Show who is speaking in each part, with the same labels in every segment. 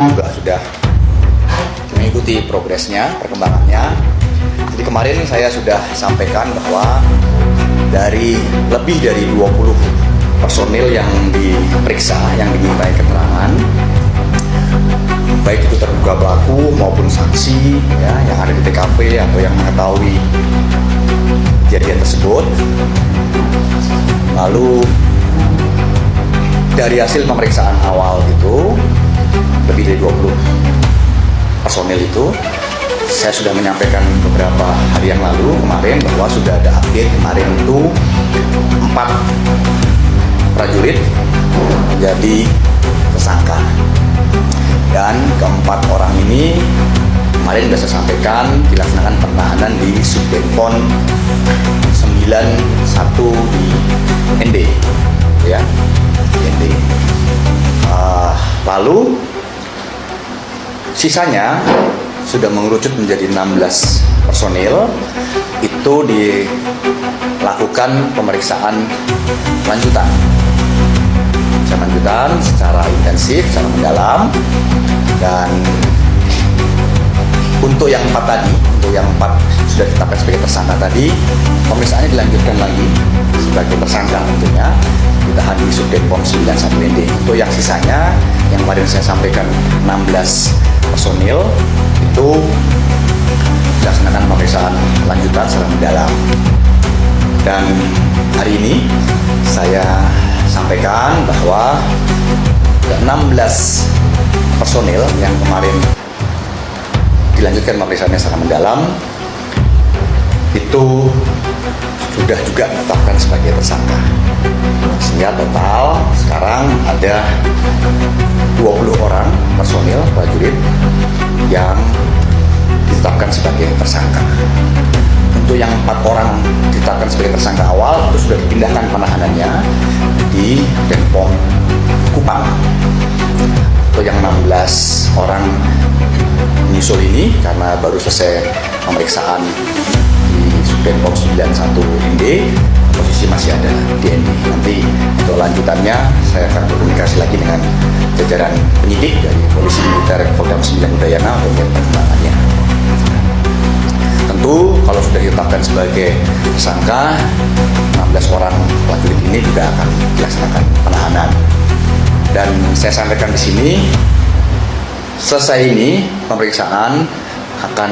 Speaker 1: juga sudah mengikuti progresnya, perkembangannya. Jadi kemarin saya sudah sampaikan bahwa dari lebih dari 20 personil yang diperiksa, yang dimintai keterangan, baik itu terduga pelaku maupun saksi ya, yang ada di TKP atau yang mengetahui kejadian tersebut. Lalu dari hasil pemeriksaan awal itu lebih dari 20 personil itu, saya sudah menyampaikan beberapa hari yang lalu kemarin bahwa sudah ada update. Kemarin itu 4 prajurit menjadi tersangka, dan keempat orang ini kemarin sudah saya sampaikan dilaksanakan penahanan di Subdenpon 91 di ND ya, di ND. Lalu sisanya sudah mengerucut menjadi 16 personil. Itu dilakukan pemeriksaan lanjutan secara intensif, secara mendalam. Dan untuk yang 4 tadi, untuk yang 4 sudah ditetapkan sebagai tersangka tadi, pemeriksaannya dilanjutkan lagi sebagai tersangka tentunya, ditahan di Subdenpon 91 ND. Untuk yang sisanya, yang kemarin saya sampaikan 16 personil, itu dilaksanakan pemeriksaan lanjutan secara mendalam. Dan hari ini saya sampaikan bahwa 16 personil yang kemarin dilanjutkan pemeriksaannya secara mendalam itu sudah juga ditetapkan sebagai tersangka, sehingga total sekarang ada 20 orang personil prajurit yang ditetapkan sebagai tersangka. Untuk yang 4 orang ditetapkan sebagai tersangka awal itu sudah dipindahkan penahanannya di Denpom Kupang. Untuk yang 16 orang menyusul ini karena baru selesai pemeriksaan di Subdenpom 91 ND, posisi masih ada di ND. Nanti untuk lanjutannya saya akan berkomunikasi lagi dengan jajaran penyidik dari Polisi Militer Kodam 9 Udayana untuk melihat perkembangannya. Tentu kalau sudah ditetapkan sebagai tersangka, 16 orang prajurit ini juga akan dilaksanakan penahanan. Dan saya sampaikan di sini, selesai ini pemeriksaan akan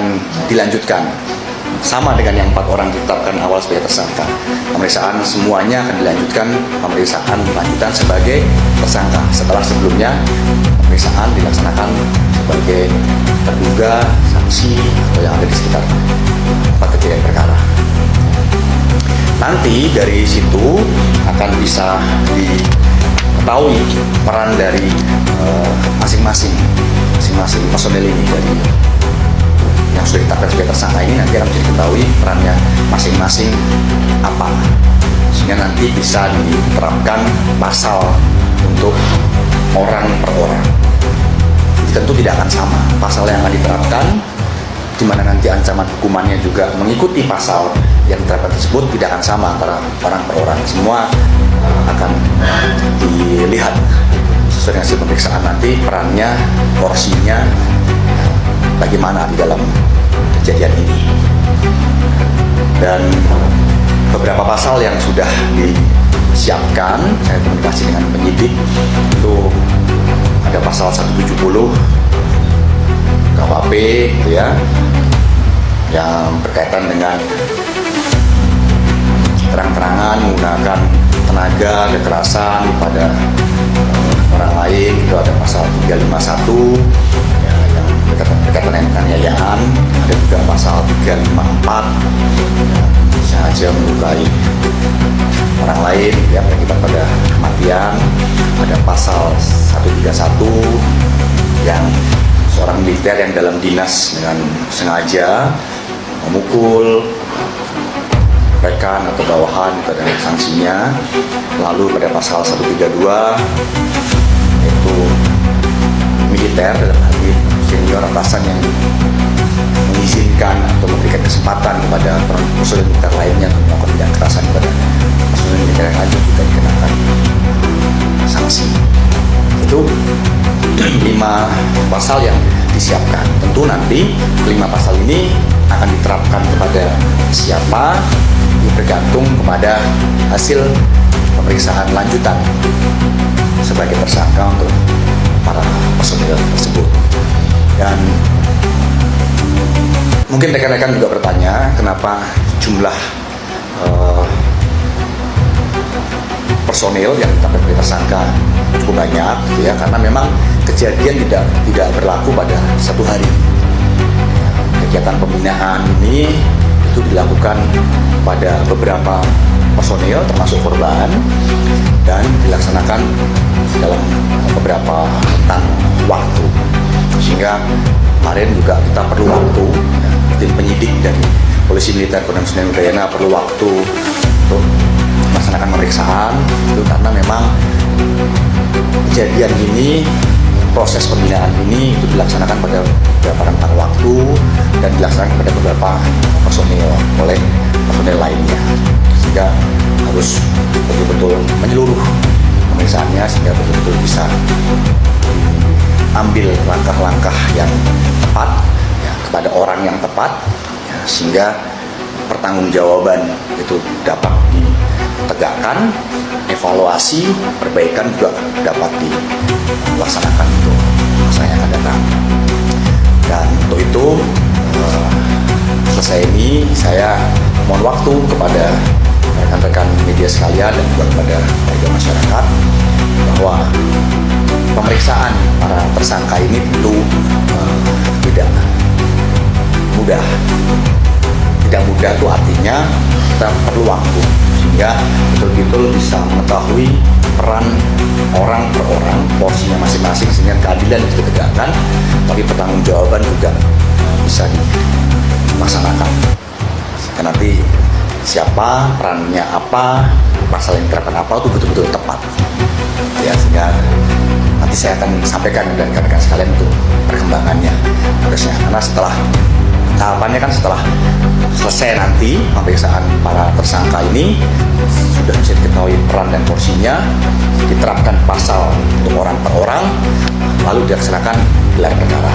Speaker 1: dilanjutkan sama dengan yang 4 orang ditetapkan awal sebagai tersangka. Pemeriksaan semuanya akan dilanjutkan, pemeriksaan lanjutan sebagai tersangka setelah sebelumnya pemeriksaan dilaksanakan sebagai terduga, saksi atau yang ada di sekitar tempat kejadian perkara. Nanti dari situ akan bisa diketahui peran dari masing-masing personel ini, dari yang sudah ditetapkan sebagai tersangka ini nanti akan bisa diketahui perannya masing-masing apa, sehingga nanti bisa diterapkan pasal untuk orang per orang. Jadi tentu tidak akan sama pasal yang akan diterapkan, di mana nanti ancaman hukumannya juga mengikuti pasal yang diterapkan tersebut, tidak akan sama antara orang per orang. Semua akan dilihat sesuai dengan hasil pemeriksaan nanti perannya, porsinya bagaimana di dalam kejadian ini. Dan beberapa pasal yang sudah disiapkan, saya komunikasi dengan penyidik, itu ada pasal 170 KUHP gitu ya, yang berkaitan dengan terang-terangan menggunakan tenaga kekerasan pada orang lain. Itu ada pasal 351 ya, yang berkaitan dengan penganiayaan. Ada juga pasal 354 ya, sengaja melukai orang lain ya, berakibat pada kematian. Ada pasal 131 yang seorang militer yang dalam dinas dengan sengaja memukul rekan atau bawahan, itu ada sanksinya. Lalu pada pasal 132 yaitu militer dalam hal ini senior atasan yang mengizinkan atau memberikan kesempatan kepada personil militer lainnya untuk melakukan tindak kekerasan kepada personil militer yang lain juga dikenakan sanksi. Itu 5 pasal yang disiapkan. Tentu nanti 5 pasal ini akan diterapkan kepada siapa bergantung kepada hasil pemeriksaan lanjutan sebagai tersangka untuk para personil tersebut. Dan mungkin rekan-rekan juga bertanya kenapa jumlah personil yang ditangkap sebagai tersangka cukup banyak, gitu ya, karena memang kejadian tidak berlaku pada satu hari. Kegiatan pembinaan ini itu dilakukan pada beberapa personil termasuk korban dan dilaksanakan dalam beberapa rentang waktu, sehingga kemarin juga kita perlu waktu, tim penyidik dan Polisi Militer Kodam Sunda Udayana perlu waktu untuk melaksanakan pemeriksaan itu karena memang kejadian ini, proses pembinaan ini itu dilaksanakan pada beberapa rentang waktu dan dilaksanakan pada beberapa personil oleh personil lainnya, sehingga harus betul-betul menyeluruh pemeriksaannya sehingga betul-betul bisa ambil langkah-langkah yang tepat ya, kepada orang yang tepat ya, sehingga pertanggungjawaban itu dapat ditegakkan, evaluasi, perbaikan juga dapat dilaksanakan untuk masa yang akan datang. Dan untuk itu selesai ini saya mohon waktu kepada rekan-rekan media sekalian dan juga kepada warga masyarakat bahwa pemeriksaan para tersangka ini tentu tidak mudah. Tidak mudah itu artinya kita perlu waktu sehingga betul-betul bisa mengetahui peran orang per orang, porsinya masing-masing sehingga keadilan bisa ditegakkan, tapi pertanggungjawaban juga bisa dilaksanakan. Sehingga nanti siapa, perannya apa, pasal yang diterapkan apa itu betul-betul tepat. Ya, sehingga nanti saya akan sampaikan dan rekan-rekan sekalian untuk perkembangannya. Karena setelah tahapannya kan setelah selesai nanti pemeriksaan para tersangka ini sudah bisa diketahui peran dan porsinya, diterapkan pasal untuk orang per orang, lalu dilaksanakan gelar perkara.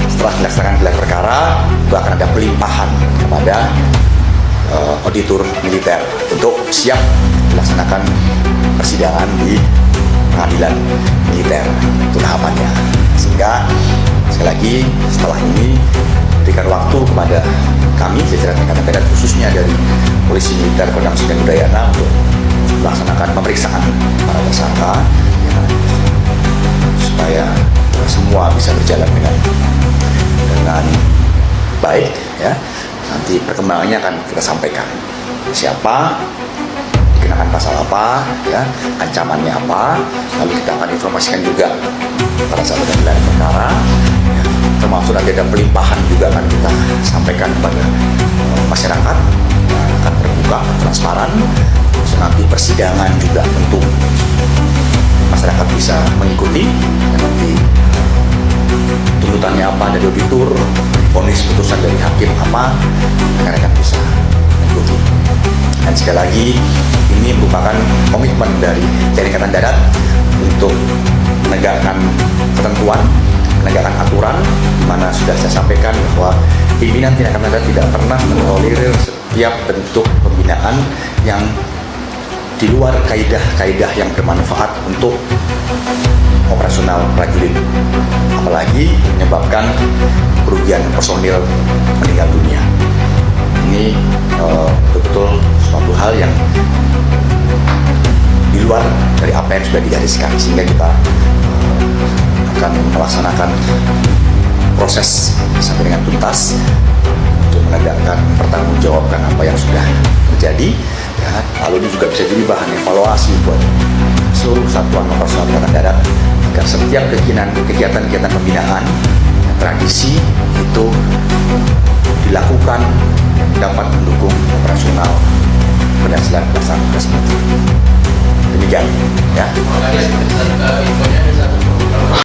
Speaker 1: Setelah dilaksanakan gelar perkara, itu akan ada pelimpahan kepada auditor militer untuk siap dilaksanakan persidangan di pengadilan militer. Itu tahapannya. Sehingga sekali lagi setelah ini berikan waktu kepada kami jajaran rekan-rekan khususnya dari Polisi Militer Kodam Sunda Udayana untuk melaksanakan pemeriksaan para tersangka ya, supaya semua bisa berjalan dengan baik ya. Nanti perkembangannya akan kita sampaikan. Siapa dikenakan pasal apa ya, ancamannya apa, lalu kita akan informasikan juga pada saat ada gelar perkara ya, termasuk nanti ada pelimpahan juga akan kita sampaikan kepada masyarakat yang akan terbuka, transparan. Terus nanti persidangan juga tentu masyarakat bisa mengikuti dan nanti tuntutannya apa dari auditor, vonis putusan dari hakim apa, rekan-rekan bisa mengikuti. Dan sekali lagi ini merupakan komitmen dari TNI Angkatan Darat untuk menegakkan ketentuan, menegakkan aturan, di mana sudah saya sampaikan bahwa pimpinan TNI Angkatan Darat tidak pernah mentolerir setiap bentuk pembinaan yang di luar kaidah-kaidah yang bermanfaat untuk operasional prajurit, apalagi menyebabkan kerugian personil meninggal dunia. Ini betul-betul suatu hal yang di luar dari apa yang sudah digariskan, sehingga kita akan melaksanakan proses sampai dengan tuntas untuk menegakkan, pertanggungjawabkan apa yang sudah terjadi. Ya, lalu ini juga bisa jadi bahan evaluasi buat seluruh satuan operasional Angkatan Darat agar setiap kegiatan-kegiatan pembinaan tradisi itu dilakukan dapat mendukung operasional berdasarkan pelaksanaan tugas. Demikian ya.